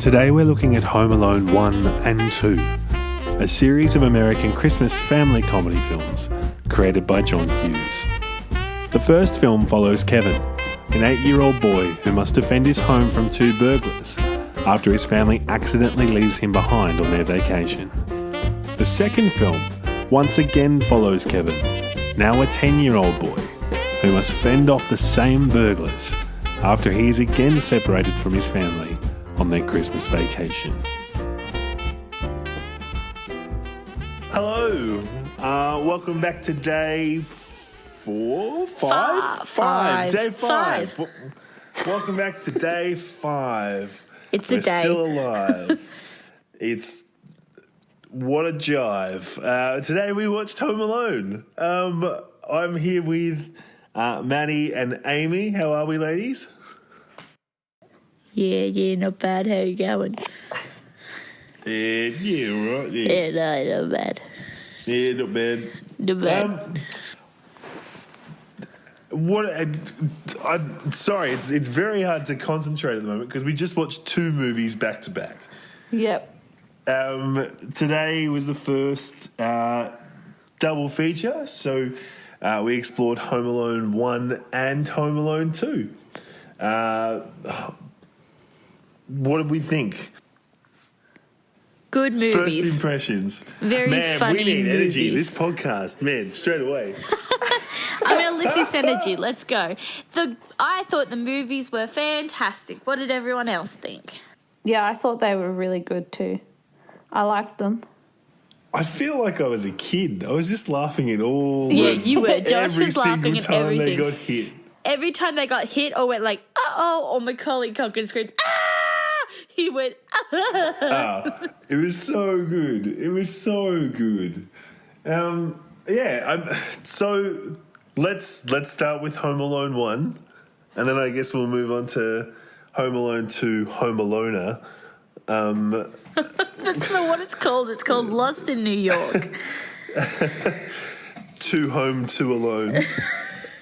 Today we're looking at Home Alone 1 and 2, a series of American Christmas family comedy films created by John Hughes. The first film follows Kevin, an 8-year-old boy who must defend his home from 2 burglars after his family accidentally leaves him behind on their vacation. The second film once again follows Kevin, now a 10-year-old boy, who must fend off the same burglars after he is again separated from his family on their Christmas vacation. Hello, welcome back to day 4? 5? 5. Day 5. Welcome back to day 5. It's a day. We're still alive. What a jive. Today we watched Home Alone. I'm here with Maddie and Amy. How are we, ladies? Yeah, not bad. How you going? Yeah, right. Yeah, no, not bad. Yeah, not bad. Not bad. I'm sorry, it's very hard to concentrate at the moment because we just watched 2 movies back to back. Yep. Today was the first double feature, so we explored Home Alone 1 and Home Alone 2. What did we think? Good movies. First impressions. Very man, funny we need movies. energy. This podcast, man, straight away. I'm going to lift this energy. Let's go. I thought the movies were fantastic. What did everyone else think? Yeah, I thought they were really good too. I liked them. I feel like I was a kid. I was just laughing at all. Yeah, you were. Josh every was laughing at single time everything. they got hit. Every time they got hit or went like, uh-oh, or Macaulay Culkin screamed, ah! He went, ah! It was so good. It was so good. So let's start with Home Alone 1, and then I guess we'll move on to Home Alone 2, Home Aloner. That's not what it's called. It's called Lost in New York. 2 Home, 2 Alone.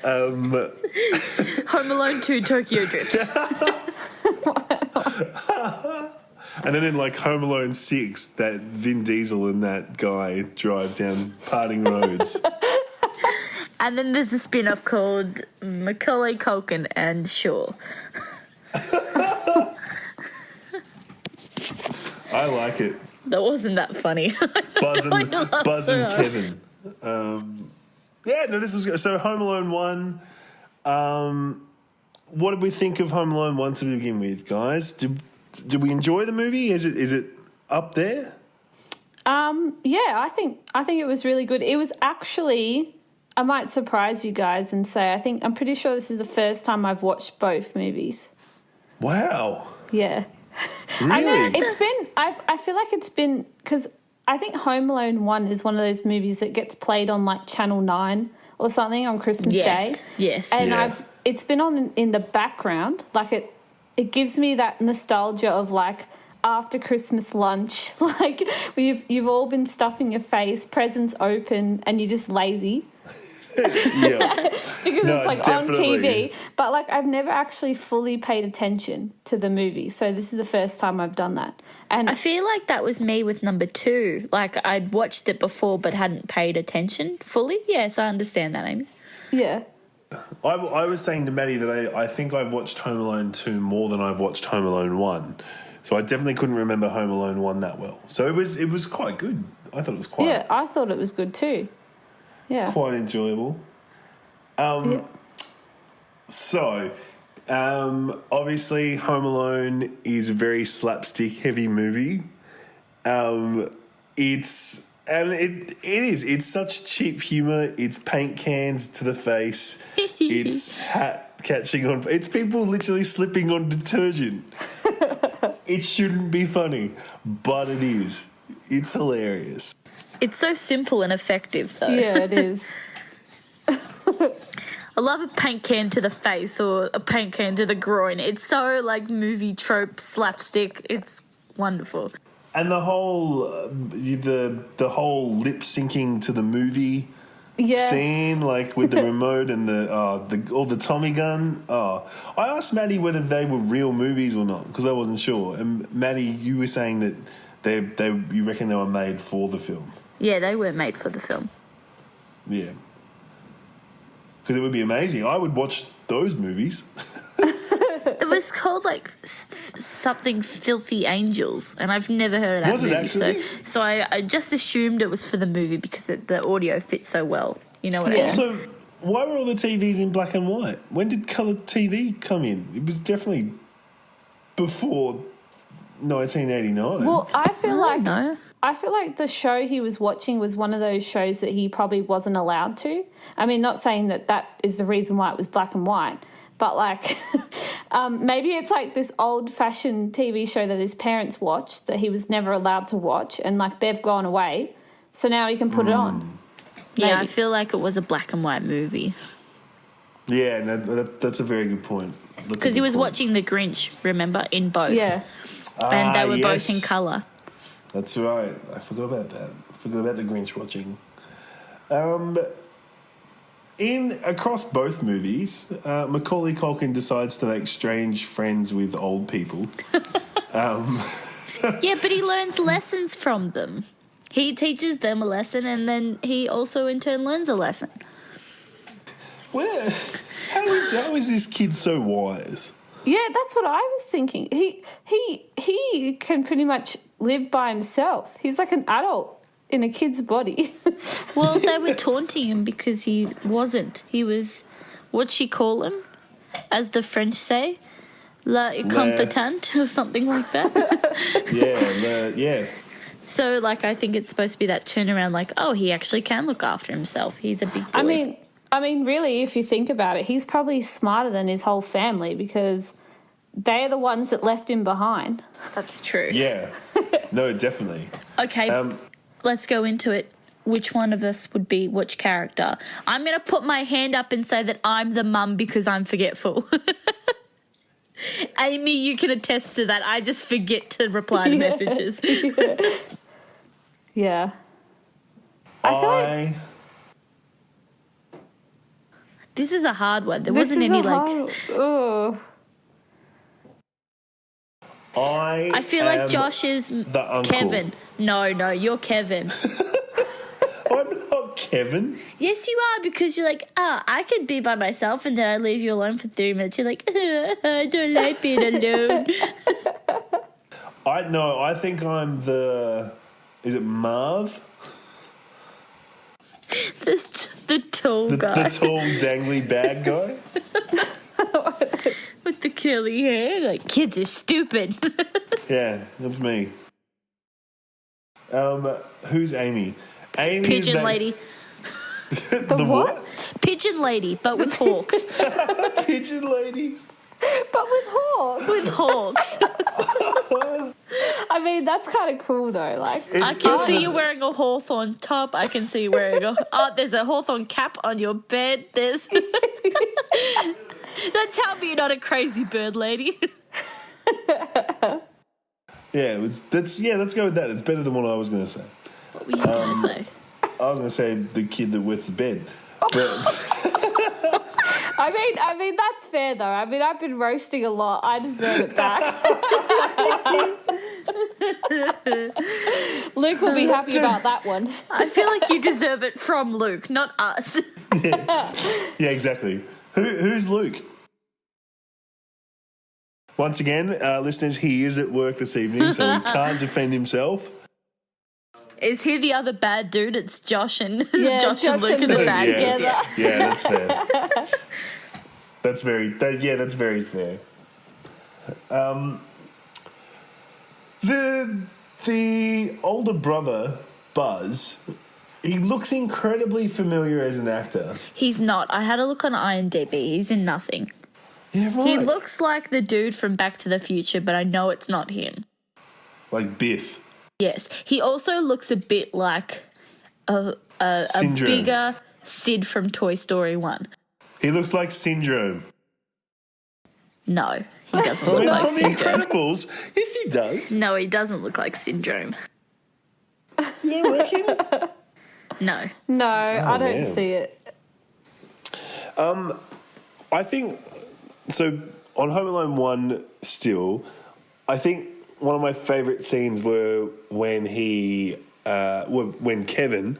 Home Alone 2, Tokyo Drift. And then in like Home Alone 6, that Vin Diesel and that guy drive down parting roads. And then there's a spin-off called Macaulay Culkin and Shaw. I like it. That wasn't that funny. Buzz and Kevin. This was good. So Home Alone 1, what did we think of Home Alone 1 to begin with, guys? Did we enjoy the movie? Is it up there? Yeah, I think it was really good. It was actually, I might surprise you guys and say I'm pretty sure this is the first time I've watched both movies. Wow. Yeah. Really? I know I feel like it's been, because I think Home Alone 1 is one of those movies that gets played on like Channel 9 or something on Christmas Day. Yes. And it's been on in the background. Like it gives me that nostalgia of like after Christmas lunch, like you've all been stuffing your face, presents open, and you're just lazy. Yeah. Because it's like definitely on TV. But like I've never actually fully paid attention to the movie. So this is the first time I've done that. And I feel like that was me with number 2. Like I'd watched it before but hadn't paid attention fully. Yes, I understand that, Amy. Yeah. I was saying to Maddie that I think I've watched Home Alone 2 more than I've watched Home Alone 1. So I definitely couldn't remember Home Alone 1 that well. So it was quite good. I thought it was quite... Yeah, I thought it was good too. Yeah. Quite enjoyable. So, obviously Home Alone is a very slapstick heavy movie. It's such cheap humour. It's paint cans to the face. It's hat catching on. It's people literally slipping on detergent. It shouldn't be funny, but it is. It's hilarious. It's so simple and effective, though. Yeah, it is. I love a paint can to the face or a paint can to the groin. It's so, like, movie trope slapstick. It's wonderful. And the whole the whole lip syncing to the movie scene, like with the remote and the Tommy gun. Oh, I asked Maddie whether they were real movies or not because I wasn't sure. And Maddie, you were saying that you reckon they were made for the film. Yeah, they were made for the film. Yeah, because it would be amazing. I would watch those movies. It was called like something Filthy Angels, and I've never heard of that Was movie. it actually? So I just assumed it was for the movie because the audio fits so well. You know what I mean? Also, why were all the TVs in black and white? When did colour TV come in? It was definitely before 1989. Well, I feel like the show he was watching was one of those shows that he probably wasn't allowed to. I mean, not saying that is the reason why it was black and white, but like maybe it's like this old-fashioned TV show that his parents watched that he was never allowed to watch, and like they've gone away, so now he can put it on. Yeah, Maybe. I feel like it was a black and white movie. Yeah, no, that's a very good point. Because he was watching The Grinch, remember, in both. Yeah. And they were both in colour. That's right. I forgot about that. I forgot about the Grinch watching. Across both movies, Macaulay Culkin decides to make strange friends with old people. Yeah, but he learns lessons from them. He teaches them a lesson, and then he also in turn learns a lesson. How is this kid so wise? Yeah, that's what I was thinking. He can pretty much live by himself. He's like an adult in a kid's body. Well, they were taunting him because he wasn't. He was, what'd she call him? As the French say, la incompetent or something like that. Yeah. So, like, I think it's supposed to be that turnaround, like, oh, he actually can look after himself. He's a big boy. I mean, really, if you think about it, he's probably smarter than his whole family because they're the ones that left him behind. That's true. Yeah. No, definitely. Okay, let's go into it. Which one of us would be which character? I'm going to put my hand up and say that I'm the mum because I'm forgetful. Amy, you can attest to that. I just forget to reply to messages. Yeah. I feel like this is a hard one. There wasn't any I feel like Josh is the uncle. Kevin. No, you're Kevin. I'm not Kevin. Yes, you are, because you're like, I could be by myself, and then I leave you alone for 3 minutes. You're like, I don't like being alone. I think I'm is it Marv? The tall guy. The tall, dangly bag guy? With the curly hair. Like, kids are stupid. Yeah, that's me. Who's Amy? Amy Pigeon is lady. The what? Pigeon lady, but with hawks. Pigeon lady? but with hawks. With hawks. I mean, that's kind of cool, though. Like, I can see you wearing a hawthorn top. I can see you wearing there's a hawthorn cap on your bed. There's... Don't tell me you're not a crazy bird lady. Let's go with that. It's better than what I was going to say. What were you going to say? I was going to say the kid that wets the bed. But... I mean, that's fair, though. I mean, I've been roasting a lot. I deserve it back. Luke will be happy about that one. I feel like you deserve it from Luke, not us. Yeah, exactly. Who's Luke? Once again, listeners, he is at work this evening, so he can't defend himself. Is he the other bad dude? It's Josh and Josh and Luke and are the Luke bad together. dudes. Yeah, that's fair. That's very fair. The older brother, Buzz, he looks incredibly familiar as an actor. He's not. I had a look on IMDb. He's in nothing. Yeah, right. He looks like the dude from Back to the Future, but I know it's not him. Like Biff. Yes. He also looks a bit like a bigger Sid from Toy Story 1. He looks like Syndrome. No, he doesn't look like From The Syndrome. Incredibles. Yes, he does. No, he doesn't look like Syndrome. You don't reckon? No. No, I don't man. see it. I think so. On Home Alone 1, still, I think one of my favourite scenes were when when Kevin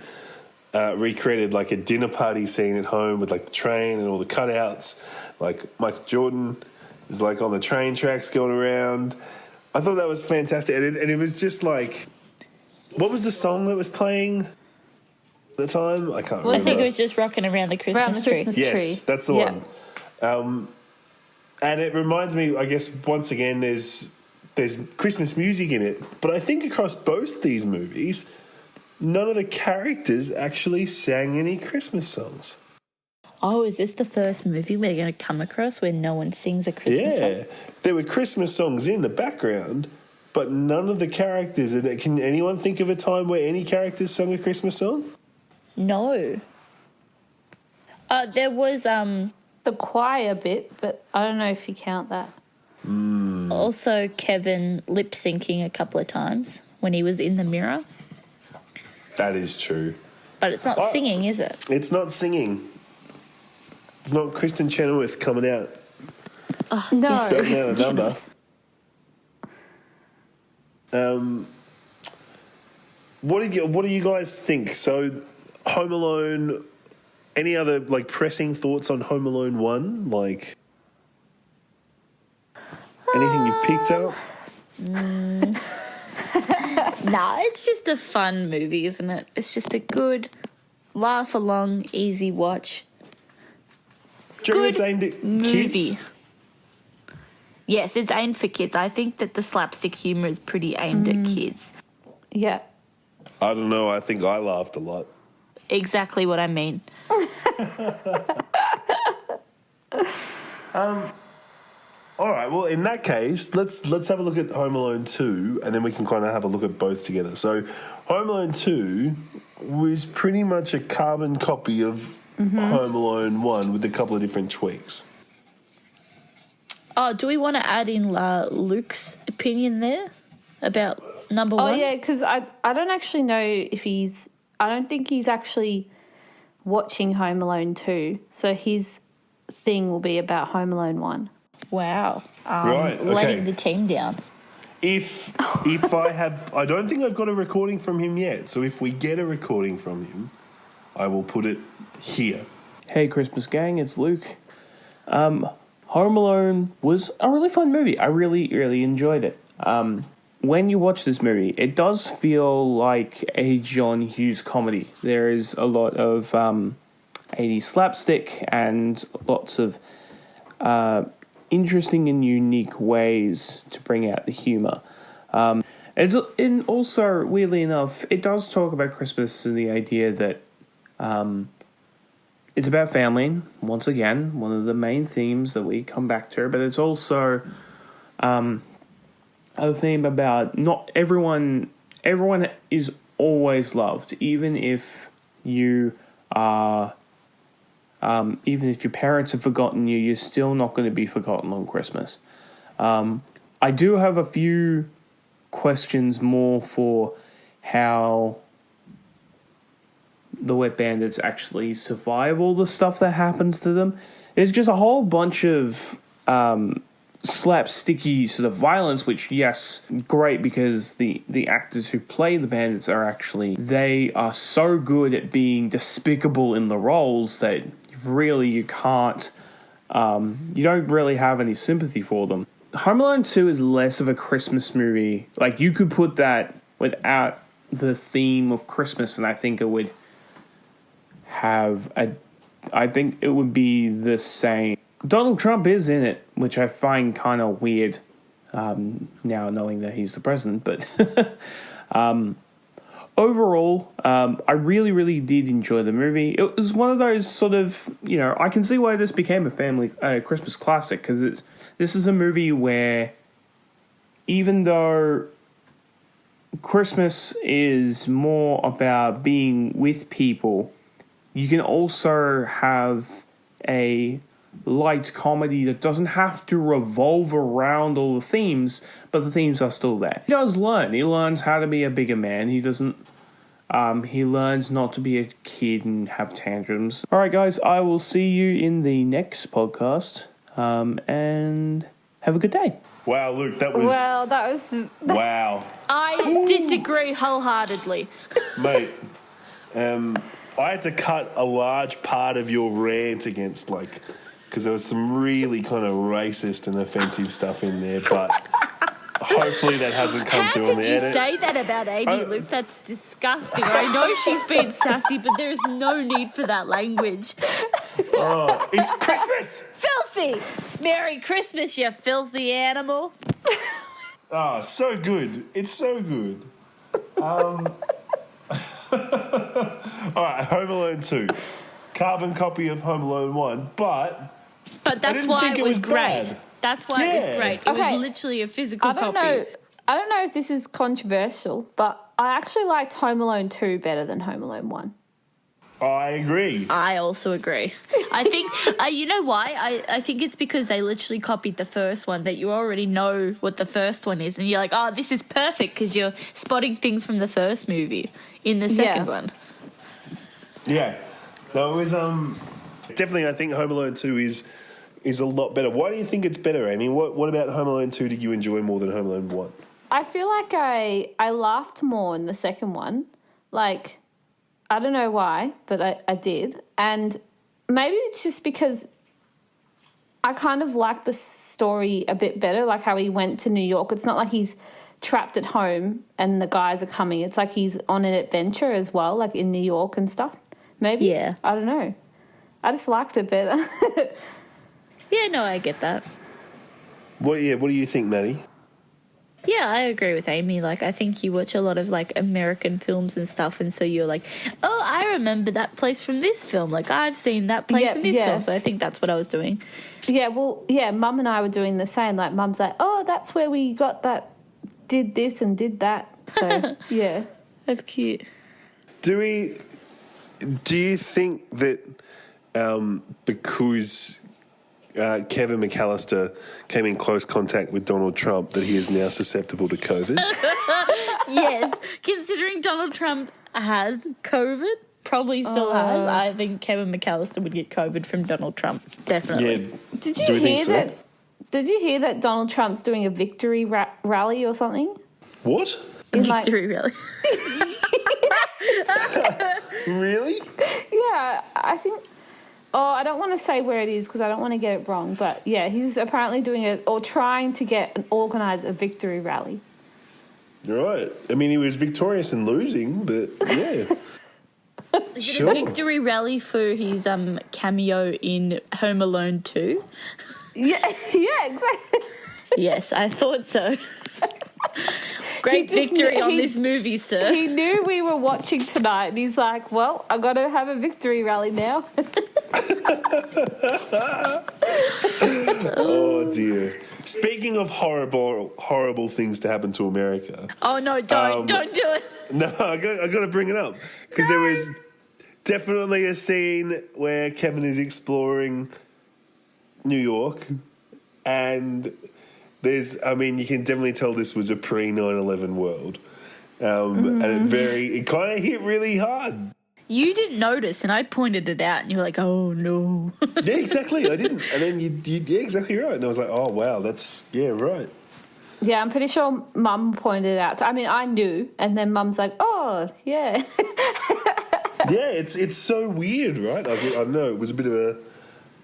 recreated like a dinner party scene at home with like the train and all the cutouts. Like Michael Jordan is like on the train tracks going around. I thought that was fantastic, and it was just like, what was the song that was playing at the time? I can't remember. I think it was just rocking around the Christmas tree. Yes, that's the one. And it reminds me, I guess, once again, there's Christmas music in it, but I think across both these movies, none of the characters actually sang any Christmas songs. Oh, is this the first movie we're going to come across where no one sings a Christmas song? Yeah, there were Christmas songs in the background, but none of the characters. Can anyone think of a time where any characters sung a Christmas song? No. There was The choir bit, but I don't know if you count that. also Kevin lip syncing a couple of times when he was in the mirror. That is true. But it's not singing, is it? It's not singing. It's not Kristen Chenoweth coming out. No. Shouting out a number. What do you guys think? So, Home Alone. Any other like pressing thoughts on Home Alone 1? Like anything you've picked up? Nah, it's just a fun movie, isn't it? It's just a good laugh along, easy watch. Do you reckon Good it's aimed at movie. kids? Yes, it's aimed for kids. I think that the slapstick humour is pretty aimed at kids. Yeah. I don't know. I think I laughed a lot. Exactly what I mean. All right. Well, in that case, let's have a look at Home Alone 2, and then we can kind of have a look at both together. So, Home Alone 2 was pretty much a carbon copy of Home Alone 1 with a couple of different tweaks. Oh, do we want to add in Luke's opinion there about number one? Oh, yeah, because I don't actually know if I don't think he's actually watching Home Alone 2. So his thing will be about Home Alone 1. Wow. Right, okay. Letting the team down. If I don't think I've got a recording from him yet. So if we get a recording from him, I will put it here. Hey, Christmas gang, it's Luke. Home Alone was a really fun movie. I really, really enjoyed it. When you watch this movie, it does feel like a John Hughes comedy. There is a lot of 80s slapstick and lots of interesting and unique ways to bring out the humour. And also, weirdly enough, it does talk about Christmas and the idea that it's about family, once again, one of the main themes that we come back to, but it's also a theme about not everyone is always loved, even if you are even if your parents have forgotten you, you're still not going to be forgotten on Christmas. I do have a few questions more for how the Wet Bandits actually survive all the stuff that happens to them. There's just a whole bunch of slapsticky sort of violence, which, yes, great, because the actors who play the bandits they are so good at being despicable in the roles that really you can't, you don't really have any sympathy for them. Home Alone 2 is less of a Christmas movie. Like, you could put that without the theme of Christmas, and I think it would I think it would be the same. Donald Trump is in it, which I find kind of weird now knowing that he's the president. But overall, I really, really did enjoy the movie. It was one of those sort of, I can see why this became a family Christmas classic, because this is a movie where even though Christmas is more about being with people, you can also have a light comedy that doesn't have to revolve around all the themes, but the themes are still there. He does learn. He learns how to be a bigger man. He doesn't He learns not to be a kid and have tantrums. All right, guys, I will see you in the next podcast, and have a good day. Wow, Luke, that was... Well, that was... Wow. I disagree wholeheartedly. Mate, I had to cut a large part of your rant against, because there was some really kind of racist and offensive stuff in there, but hopefully that hasn't come How through on could the you edit. say that about Amy, Luke? That's disgusting. I know she's been sassy, but there's no need for that language. Oh, it's Christmas! Filthy! Merry Christmas, you filthy animal. Oh, so good. It's so good. All right, Home Alone 2. Carbon copy of Home Alone 1, but that's didn't why think it it was was great. bad. That's why it was great. It Okay. was literally a physical I don't copy. I don't know if this is controversial, but I actually liked Home Alone 2 better than Home Alone 1. I agree. I also agree. I think, you know why? I think it's because they literally copied the first one, that you already know what the first one is. And you're like, oh, this is perfect because you're spotting things from the first movie in the second one. Yeah. No, it was definitely, I think Home Alone 2 is a lot better. Why do you think it's better, Amy? What about Home Alone 2 did you enjoy more than Home Alone 1? I feel like I laughed more in the second one. Like, I don't know why, but I did. And maybe it's just because I kind of like the story a bit better, like how he went to New York. It's not like he's trapped at home and the guys are coming. It's like he's on an adventure as well, like in New York and stuff. Maybe. Yeah. I don't know. I just liked it better. Yeah, no, I get that. What do you think, Maddie? Yeah, I agree with Amy. Like, I think you watch a lot of, like, American films and stuff, and so you're like, oh, I remember that place from this film. Like, I've seen that place in this film. So I think that's what I was doing. Yeah, well, yeah, Mum and I were doing the same. Like, Mum's like, oh, that's where we got that, did this and did that. So, yeah. That's cute. Do you think that because Kevin McAllister came in close contact with Donald Trump that he is now susceptible to COVID? Yes, considering Donald Trump has COVID, probably still has, I think Kevin McAllister would get COVID from Donald Trump, definitely. Yeah. Did Do you we think hear so? that? Did you hear that Donald Trump's doing a victory rally or something? What? In, like- Victory, really. Really? Yeah, I think. Oh, I don't want to say where it is because I don't want to get it wrong. But yeah, he's apparently doing it or trying to get and organise a victory rally. Right. I mean, he was victorious in losing, but yeah. Is Sure. it a victory rally for his cameo in Home Alone 2? Yeah, yeah, exactly. Yes, I thought so. Great victory on this movie, sir. He knew we were watching tonight, and he's like, "Well, I've got to have a victory rally now." Oh dear. Speaking of horrible things to happen to America. Oh no! Don't do it. No, I got to bring it up because there was definitely a scene where Kevin is exploring New York, and you can definitely tell this was a pre 9/11 world, and it kind of hit really hard. You didn't notice, and I pointed it out, and you were like, "Oh no!" Yeah, exactly. I didn't, and then yeah, exactly right. And I was like, "Oh wow, that's right." Yeah, I'm pretty sure Mum pointed it out. I mean, I knew, and then Mum's like, "Oh, yeah." Yeah, it's so weird, right? I know it was a bit of a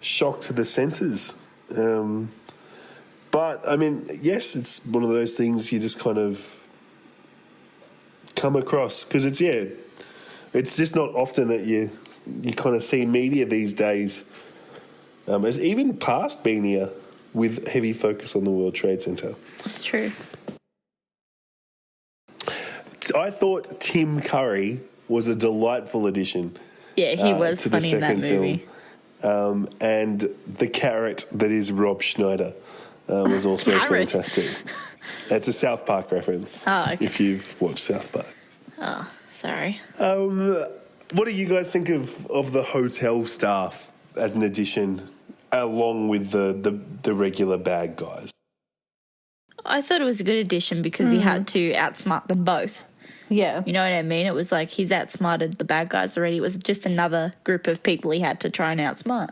shock to the senses. But, I mean, yes, it's one of those things you just kind of come across. Because it's just not often that you kind of see media these days, as even past media, with heavy focus on the World Trade Center. It's true. I thought Tim Curry was a delightful addition. Yeah, he was to the funny in that second movie. film. And the carrot that is Rob Schneider was also Carrot? fantastic. It's a South Park reference. Oh, okay. If you've watched South Park. Oh, sorry. What do you guys think of the hotel staff as an addition, along with the regular bad guys? I thought it was a good addition because he had to outsmart them both. Yeah. You know what I mean? It was like he's outsmarted the bad guys already. It was just another group of people he had to try and outsmart.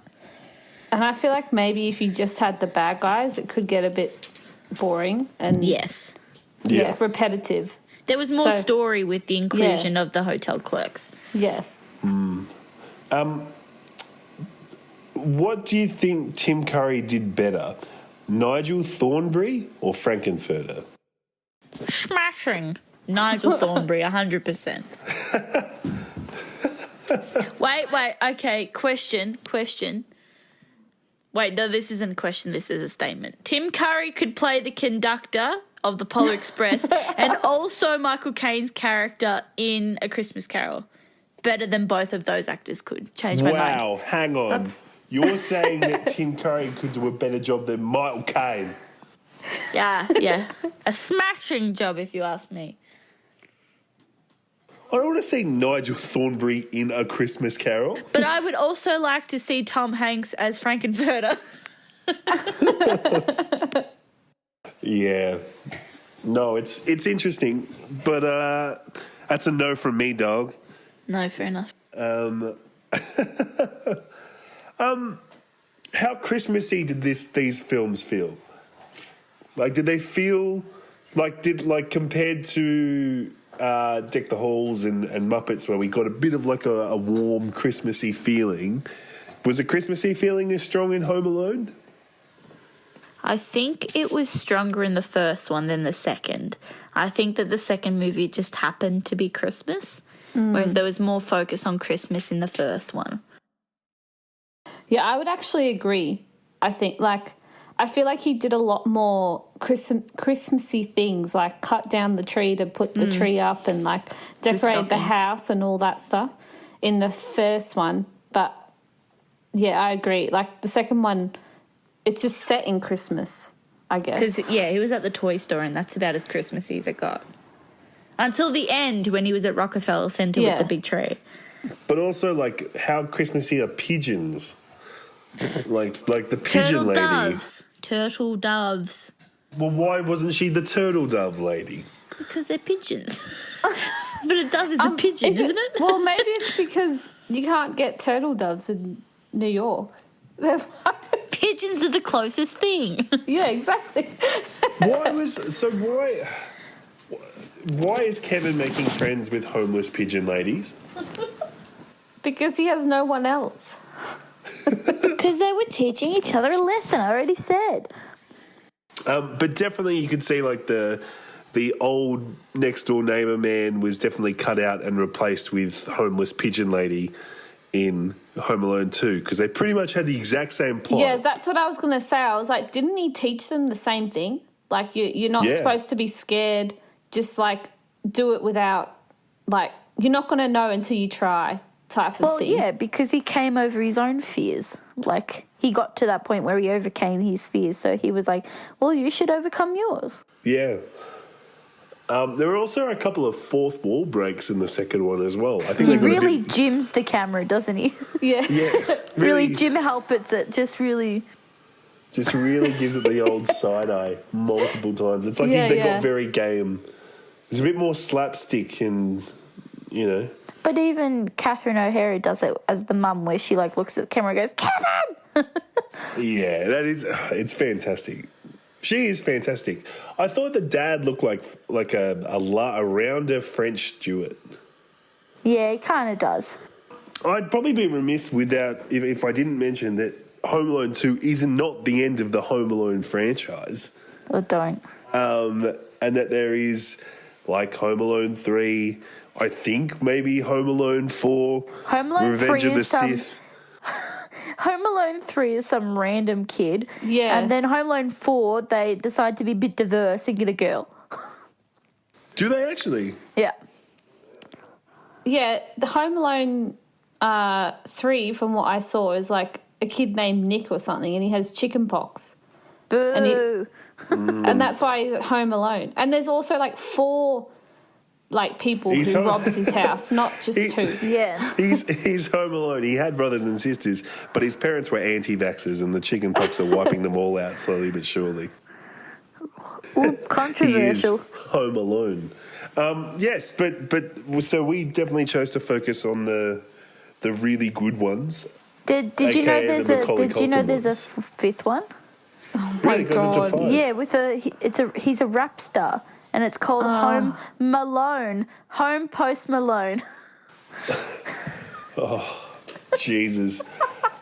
And I feel like maybe if you just had the bad guys, it could get a bit boring and Yes. yeah repetitive. There was more story with the inclusion of the hotel clerks. Yeah. What do you think Tim Curry did better, Nigel Thornberry or Frankenfurter? Smashing. Nigel Thornberry, 100%. Wait. Okay, question. Wait, no, this isn't a question. This is a statement. Tim Curry could play the conductor of the Polar Express and also Michael Caine's character in A Christmas Carol. Better than both of those actors could. Change my mind. Wow, hang on. You're saying that Tim Curry could do a better job than Michael Caine? Yeah. A smashing job, if you ask me. I don't want to see Nigel Thornberry in A Christmas Carol. But I would also like to see Tom Hanks as Frankenfurter. Yeah. No, it's interesting, but that's a no from me, dog. No, fair enough. How Christmassy did these films feel? Like, did they feel like compared to Deck the Halls and Muppets, where we got a bit of like a warm Christmassy feeling? Was the Christmassy feeling as strong in Home Alone? I think it was stronger in the first one than the second. I think that the second movie just happened to be Christmas, whereas there was more focus on Christmas in the first one. Yeah, I would actually agree. I think, I feel like he did a lot more Christmassy things, like cut down the tree to put the tree up and, like, decorate the house and all that stuff in the first one. But, yeah, I agree. Like, the second one, it's just set in Christmas, I guess. Because, yeah, he was at the toy store and that's about as Christmassy as it got. Until the end when he was at Rockefeller Center with the big tree. But also, like, how Christmassy are pigeons? like the pigeon lady. Turtle doves. Well, why wasn't she the turtle dove lady? Because they're pigeons. But a dove is a pigeon, isn't it? Well, maybe it's because you can't get turtle doves in New York. Pigeons are the closest thing. Yeah, exactly. Why is Kevin making friends with homeless pigeon ladies? Because he has no one else. Because they were teaching each other a lesson, I already said. But definitely you could see, like, the old next-door neighbour man was definitely cut out and replaced with homeless pigeon lady in Home Alone 2, because they pretty much had the exact same plot. Yeah, that's what I was going to say. I was like, didn't he teach them the same thing? Like, you're not supposed to be scared. Just, like, do it without, like, you're not going to know until you try type of thing. Well, yeah, because he came over his own fears. Like, he got to that point where he overcame his fears. So he was like, well, you should overcome yours. Yeah. There were also a couple of fourth wall breaks in the second one as well. I think he really gyms the camera, doesn't he? Yeah. Yeah. Really Jim Halperts it. Just really gives it the old side eye multiple times. It's like they got very game. There's a bit more slapstick and, you know. But even Catherine O'Hara does it as the mum, where she, like, looks at the camera and goes, Kevin! Yeah, it's fantastic. She is fantastic. I thought the dad looked like a rounder French Stewart. Yeah, he kind of does. I'd probably be remiss if I didn't mention that Home Alone 2 is not the end of the Home Alone franchise. Or don't. And that there is, like, Home Alone 3, I think maybe Home Alone 4, Home Alone Revenge 3 of the is some... Sith. Home Alone 3 is some random kid. Yeah. And then Home Alone 4, they decide to be a bit diverse and get a girl. Do they actually? Yeah. Yeah, the Home Alone 3, from what I saw, is like a kid named Nick or something, and he has chicken pox. Boo. And that's why he's at home alone. And there's also like 4 like people who robs his house, not just 2. Yeah. He's home alone. He had brothers and sisters, but his parents were anti-vaxxers and the chicken pox are wiping them all out slowly but surely. Ooh, controversial. He is home alone. Yes, but so we definitely chose to focus on the really good ones. Did you know AKA there's the a Macaulay did you know Culkin there's ones. a fifth one? Really goes up to 5. Yeah, with he's a rap star, and it's called Home Malone, Home Post Malone. Jesus.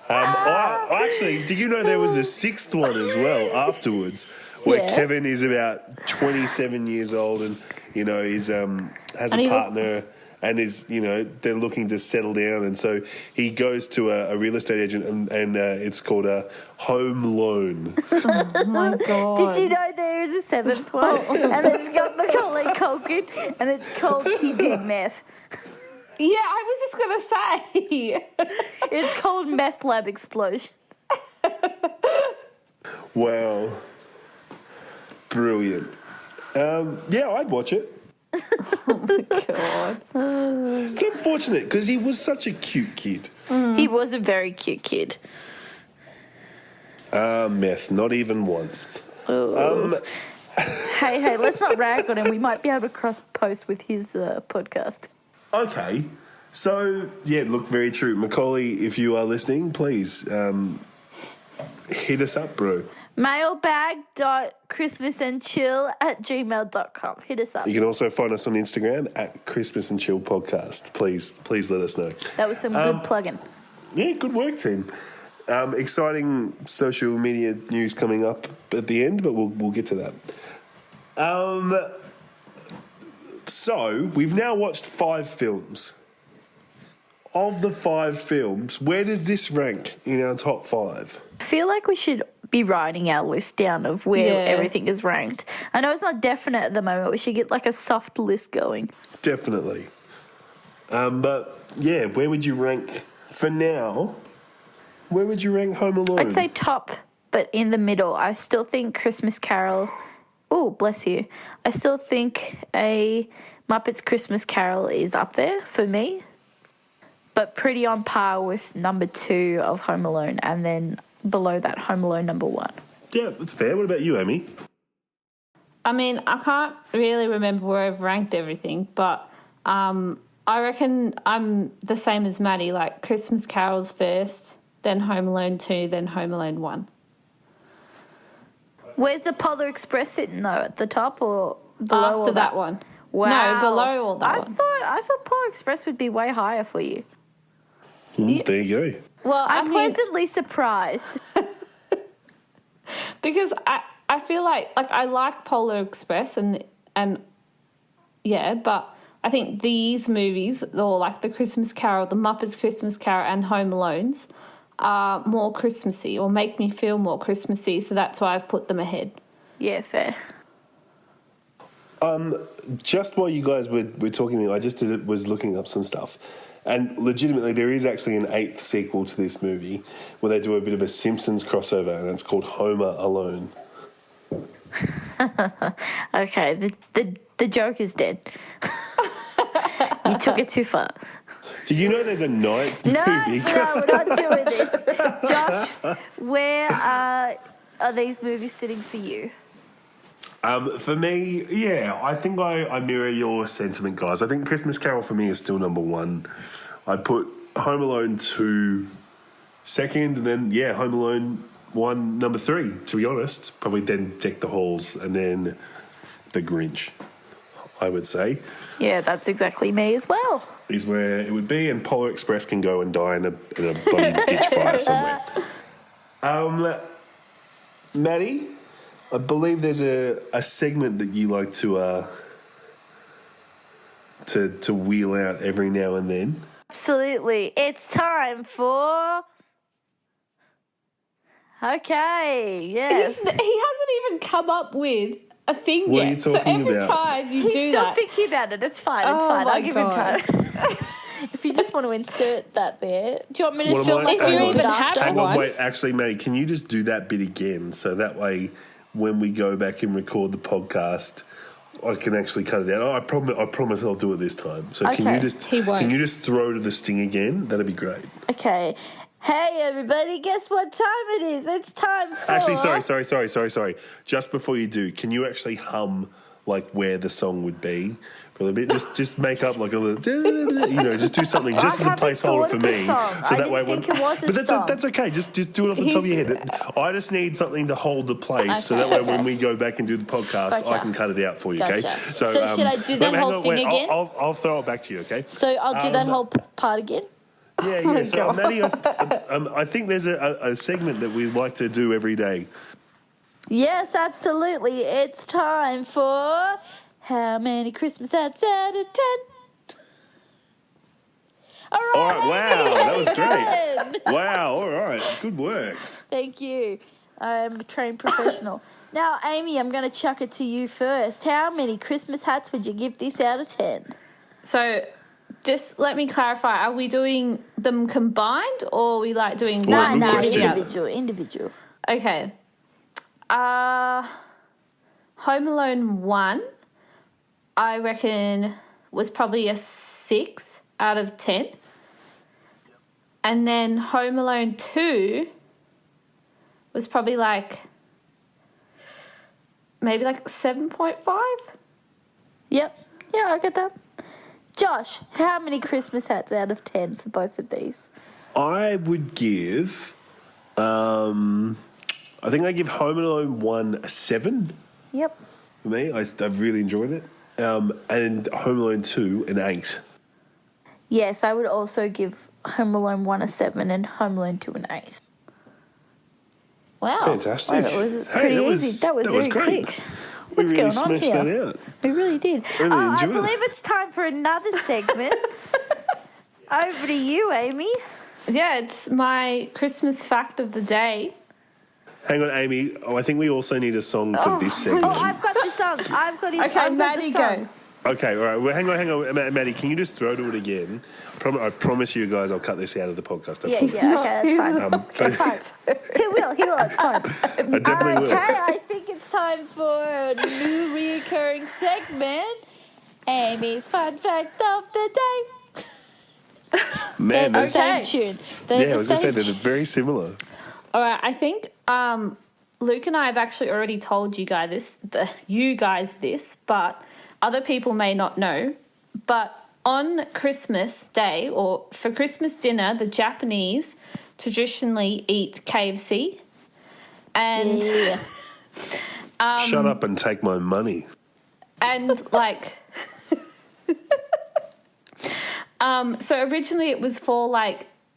I actually, did you know there was a 6th one as well afterwards, where Yeah. Kevin is about 27 years old and he's has a partner. And they're looking to settle down, and so he goes to a real estate agent, and it's called a home loan. Oh my God. Did you know there is a 7th one, and it's got Macaulay Culkin, and it's called He Did Meth. Yeah, I was just going to say. It's called Meth Lab Explosion. Wow, brilliant. Yeah, I'd watch it. God. It's unfortunate because he was such a cute kid. He was a very cute kid. Meth, not even once. Hey, let's not rag on him. We might be able to cross-post with his podcast. Okay, so yeah, look, very true. Macaulay, if you are listening, please hit us up, bro. mailbag.christmasandchill@gmail.com. Hit us up. You can also find us on Instagram at Christmas and Chill Podcast. Please let us know. That was some good plugging. Yeah, good work, team. Exciting social media news coming up at the end, but we'll get to that. So we've now watched 5 films. Of the 5 films, where does this rank in our top 5? I feel like we should be writing our list down of where everything is ranked. I know it's not definite at the moment. We should get like a soft list going. Definitely. But yeah, where would you rank for now? Where would you rank Home Alone? I'd say top, but in the middle. I still think Christmas Carol. Oh, bless you. I still think a Muppets Christmas Carol is up there for me, but pretty on par with number 2 of Home Alone, and then below that, Home Alone number 1. Yeah, that's fair. What about you, Amy? I mean, I can't really remember where I've ranked everything, but I reckon I'm the same as Maddie, like Christmas Carol's first, then Home Alone 2, then Home Alone 1. Where's the Polar Express sitting, though? At the top or below? After that one. Wow. No, below all that one. I thought Polar Express would be way higher for you. There you go. Well, I'm I mean, pleasantly surprised. because I feel like I like Polar Express and yeah, but I think these movies, or like the Christmas Carol, the Muppets Christmas Carol and Home Alones, are more Christmassy or make me feel more Christmassy, so that's why I've put them ahead. Yeah, fair. Just while you guys were talking there, I just was looking up some stuff. And legitimately, there is actually an 8th sequel to this movie where they do a bit of a Simpsons crossover, and it's called Homer Alone. Okay, the joke is dead. You took it too far. Do you know there's a 9th movie? No, we're not doing this. Josh, where are these movies sitting for you? For me, yeah, I think I mirror your sentiment, guys. I think Christmas Carol for me is still number 1. I'd put Home Alone 2 second, and then, yeah, Home Alone 1 number 3, to be honest. Probably then Deck the Halls, and then The Grinch, I would say. Yeah, that's exactly me as well. Is where it would be, and Polar Express can go and die in a bloody ditch fire somewhere. Maddie, I believe there's a segment that you like to wheel out every now and then. Absolutely. It's time for... Okay, yes. He hasn't even come up with a thing What yet. are you talking so every about? time you He's do still that. thinking about it. It's fine. It's Oh fine. my I'll give him God. time. If you just want to insert that there. Do you want me to What am film I- like If you hang on. even have Hang on, one. wait, actually, Maddie, can you just do that bit again so that way when we go back and record the podcast, I can actually cut it out. Oh, I promise I'll do it this time. So can Okay. you just He won't. can you just throw to the sting again? That'd be great. Okay. Hey, everybody, guess what time it is? It's time for... Actually, sorry. Just before you do, can you actually hum like where the song would be for a little bit. Just make up like a little, just do something just as a placeholder for me. So that way, but that's okay. Just do it off the top of your head. I just need something to hold the place, so that way when we go back and do the podcast, I can cut it out for you. Gotcha. Okay. So should I do that whole thing again? I'll throw it back to you. Okay. So I'll do that whole part again. Yeah. So Maddie, I think there's a segment that we like to do every day. Yes, absolutely. It's time for How Many Christmas Hats Out of 10? All right. Wow, that was great. Wow, all right. Good work. Thank you. I'm a trained professional. Now, Amy, I'm going to chuck it to you first. How many Christmas hats would you give this out of 10? So, just let me clarify. Are we doing them combined, or are we like doing No, individual? individual. Okay. Home Alone 1, I reckon, was probably a 6 out of 10. And then Home Alone 2 was probably maybe 7.5. Yep. Yeah, I get that. Josh, how many Christmas hats out of 10 for both of these? I would give, I think I give Home Alone 1 a 7. Yep. For me, I've really enjoyed it. And Home Alone 2 an 8. Yes, I would also give Home Alone 1 a 7 and Home Alone 2 an 8. Wow. Fantastic. Wow, that was pretty easy. That was very great. quick. What's really going on smashed here? that out. We really did. Really I enjoyed believe it's time for another segment. Over to you, Amy. Yeah, it's my Christmas fact of the day. Hang on, Amy. Oh, I think we also need a song for this segment. Oh, I've got the song. I've got his. Okay, I've got Maddie, the song. go. Okay, all right. Well, hang on. Maddie, can you just throw to it again? I promise you guys I'll cut this out of the podcast. Yeah, okay, that's fine. It's fine. He will, it's fine. I definitely will. Okay, I think it's time for a new reoccurring segment. Amy's fun fact of the day. Man, They're that's... the same tune. I was going to say, they're very similar. All right, I think Luke and I have actually already told you guys this, but other people may not know. But on Christmas Day, or for Christmas dinner, the Japanese traditionally eat KFC. And shut up and take my money. And so originally it was for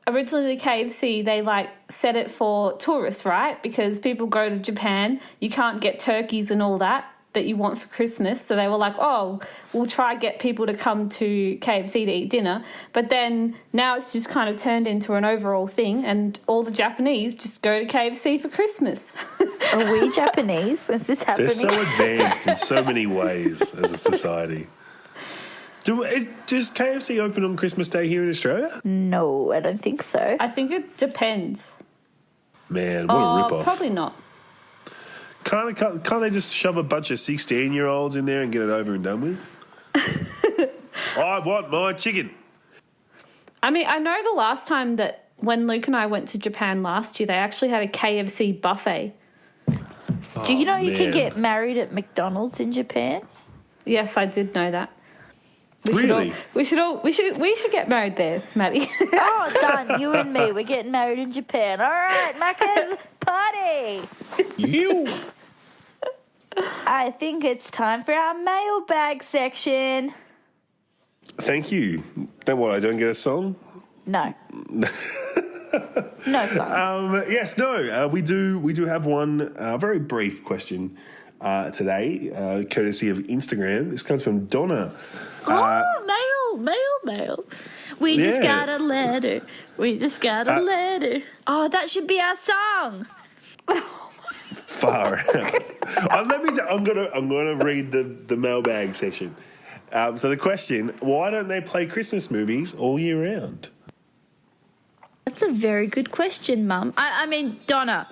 originally the KFC, they set it for tourists, right? Because people go to Japan, you can't get turkeys and all that you want for Christmas. So they were like, oh, we'll try get people to come to KFC to eat dinner. But then now it's just kind of turned into an overall thing, and all the Japanese just go to KFC for Christmas. Are we Japanese? Is this happening? They're so advanced in so many ways as a society. Does KFC open on Christmas Day here in Australia? No, I don't think so. I think it depends. Man, what a rip-off. Probably not. Can't they just shove a bunch of 16-year-olds in there and get it over and done with? I want my chicken. I mean, I know the last time that when Luke and I went to Japan last year, they actually had a KFC buffet. Do you know you can get married at McDonald's in Japan? Yes, I did know that. Really? We should get married there, Maddie. Oh, done. You and me. We're getting married in Japan. All right, Macca's party. You. I think it's time for our mailbag section. Thank you. Then what? I don't get a song? No. No song. Yes. No. We do have one very brief question today, courtesy of Instagram. This comes from Donna. Mail. We just got a letter. We just got a letter. Oh, that should be our song. Far out. I'm gonna read the mailbag section. So the question: why don't they play Christmas movies all year round? That's a very good question, Mum. I mean, Donna.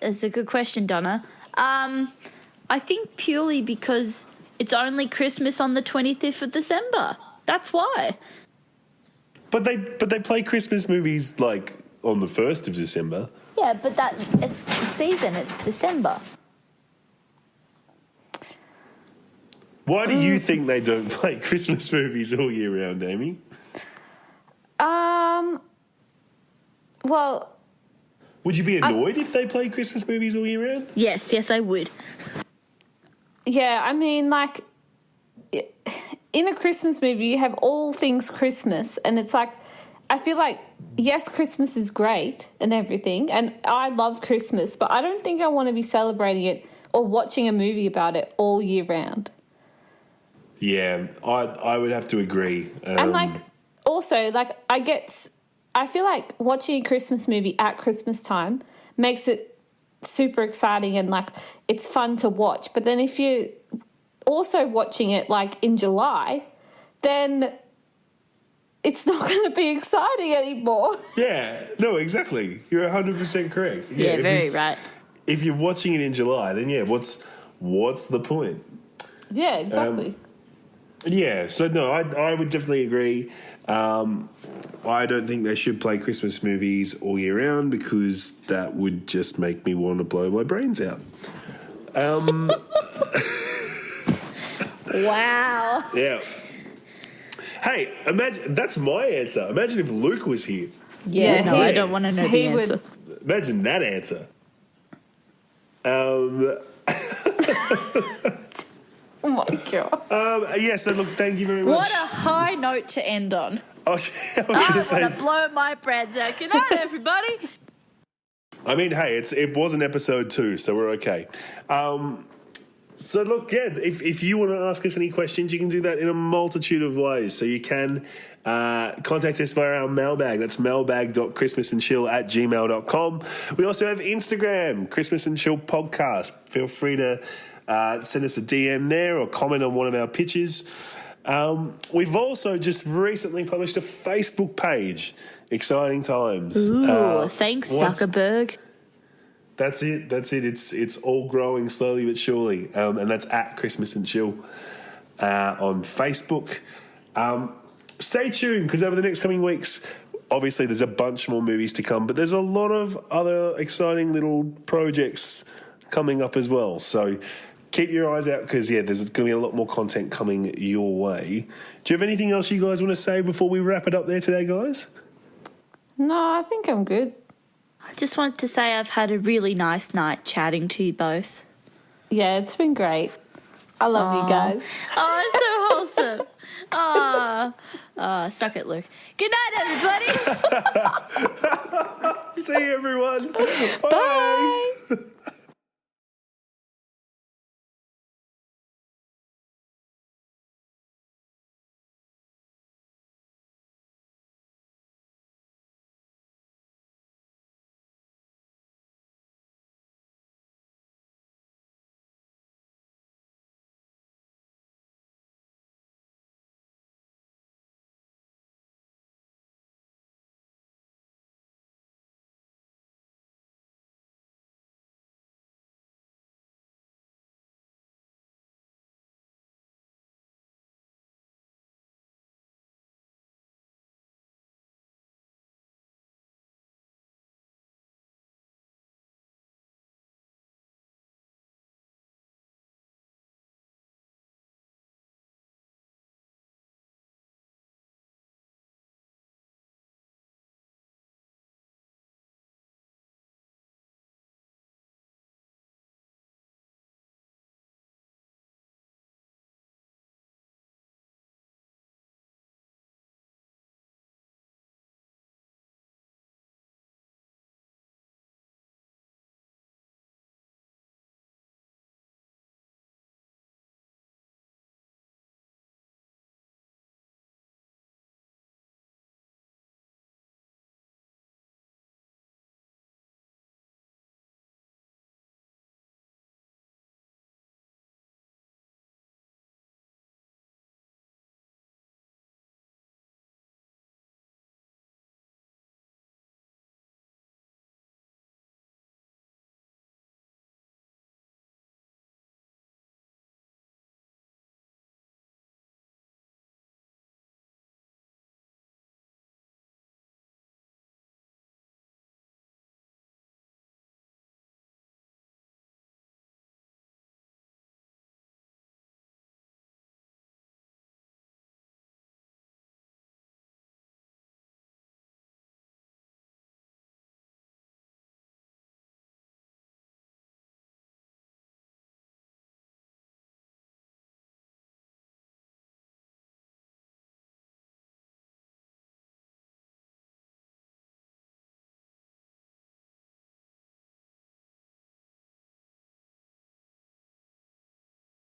It's a good question, Donna. I think purely because it's only Christmas on the 25th of December. That's why. But they play Christmas movies on the 1st of December. Yeah, but it's the season. It's December. Why do you think they don't play Christmas movies all year round, Amy? Well, would you be annoyed if they played Christmas movies all year round? Yes, I would. yeah, I mean, like, in a Christmas movie, you have all things Christmas, and it's like, I feel like, yes, Christmas is great and everything, and I love Christmas, but I don't think I want to be celebrating it or watching a movie about it all year round. Yeah, I would have to agree. And, like, also, like, I feel like watching a Christmas movie at Christmas time makes it super exciting and, like, it's fun to watch. But then if you're also watching it, like, in July, then it's not going to be exciting anymore. Yeah, no, exactly. You're 100% correct. Yeah, very right. If you're watching it in July, then, yeah, what's the point? Yeah, exactly. Yeah, so no, I would definitely agree. I don't think they should play Christmas movies all year round because that would just make me want to blow my brains out. Wow. Yeah. Hey, imagine that's my answer. Imagine if Luke was here. Yeah, no, I don't want to know the answer. Imagine that answer. Oh my God. Yeah, so look, thank you very much. What a high note to end on. I was I going to want say. to blow my brains out. Good night, everybody. I mean, hey, it was an episode 2, so we're okay. So look, yeah, if you want to ask us any questions, you can do that in a multitude of ways. So you can contact us via our mailbag. That's mailbag.christmasandchill@gmail.com. We also have Instagram, Christmas and Chill Podcast. Feel free to send us a DM there or comment on one of our pictures. We've also just recently published a Facebook page. Exciting times. Ooh, thanks, Zuckerberg. That's it. It's all growing slowly but surely. And that's at Christmas and Chill on Facebook. Stay tuned because over the next coming weeks, obviously there's a bunch more movies to come, but there's a lot of other exciting little projects coming up as well. So keep your eyes out because, yeah, there's going to be a lot more content coming your way. Do you have anything else you guys want to say before we wrap it up there today, guys? No, I think I'm good. I just wanted to say I've had a really nice night chatting to you both. Yeah, it's been great. I love you guys. Oh, it's so wholesome. Suck it, Luke. Good night, everybody. See you, everyone. Bye. Bye.